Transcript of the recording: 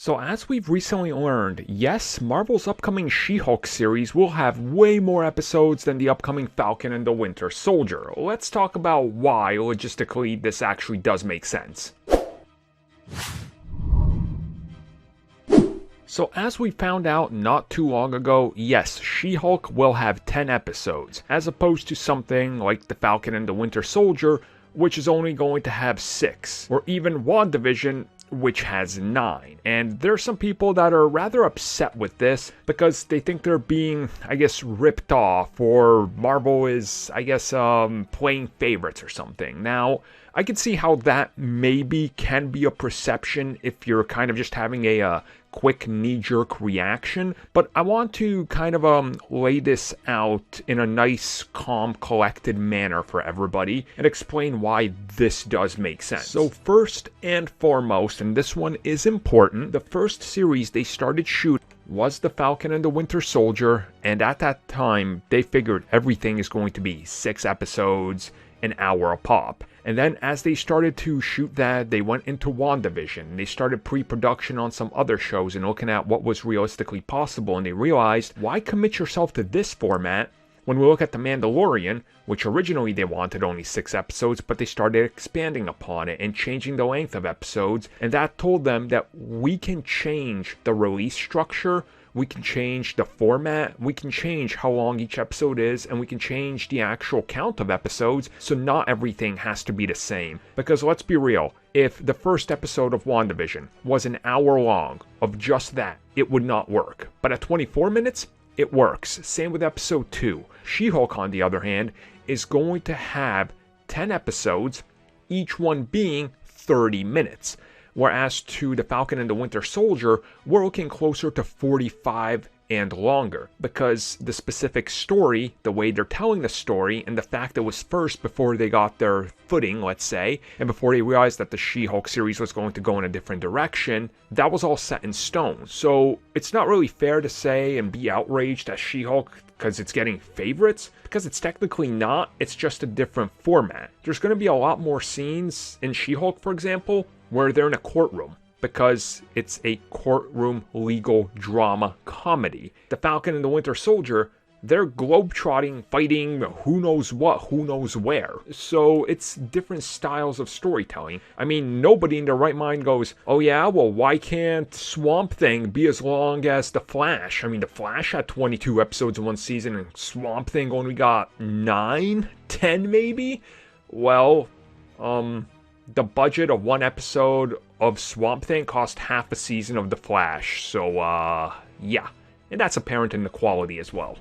So as we've recently learned, yes, Marvel's upcoming She-Hulk series will have way more episodes than the upcoming Falcon and the Winter Soldier. Let's talk about why logistically this actually does make sense. So as we found out not too long ago, yes, She-Hulk will have 10 episodes, as opposed to something like the Falcon and the Winter Soldier, which is only going to have 6, or even WandaVision, which has 9. And there's some people that are rather upset with this because they think they're being, ripped off, or Marvel is, playing favorites or something. Now, I can see how that maybe can be a perception if you're kind of just having a quick knee-jerk reaction, but I want to kind of lay this out in a nice, calm, collected manner for everybody and explain why this does make sense. So first and foremost, and this one is important, the first series they started shooting was the Falcon and the Winter Soldier, and at that time they figured everything is going to be 6 episodes, an hour a pop. And then as they started to shoot that, they went into WandaVision. They started pre-production on some other shows and looking at what was realistically possible, and they realized, why commit yourself to this format when we look at The Mandalorian, which originally they wanted only 6 episodes, but they started expanding upon it and changing the length of episodes, and that told them that we can change the release structure, we can change the format, we can change how long each episode is, and we can change the actual count of episodes, so not everything has to be the same. Because let's be real, if the first episode of WandaVision was an hour long of just that, it would not work. But at 24 minutes, it works. Same with episode 2. She-Hulk, on the other hand, is going to have 10 episodes, each one being 30 minutes. Whereas to the Falcon and the Winter Soldier, we're looking closer to 45 and longer, because the specific story, the way they're telling the story, and the fact it was first before they got their footing, let's say, and before they realized that the She-Hulk series was going to go in a different direction, that was all set in stone. So it's not really fair to say and be outraged at She-Hulk because it's getting favorites, because it's technically not, it's just a different format. There's going to be a lot more scenes in She-Hulk, for example, where they're in a courtroom, because it's a courtroom legal drama comedy. The Falcon and the Winter Soldier, they're globetrotting, fighting who knows what, who knows where. So it's different styles of storytelling. I mean, nobody in their right mind goes, oh yeah, well why can't Swamp Thing be as long as The Flash? I mean, The Flash had 22 episodes in one season, and Swamp Thing only got 9, 10 maybe? Well, the budget of one episode of Swamp Thing cost half a season of The Flash, so yeah. And that's apparent in the quality as well.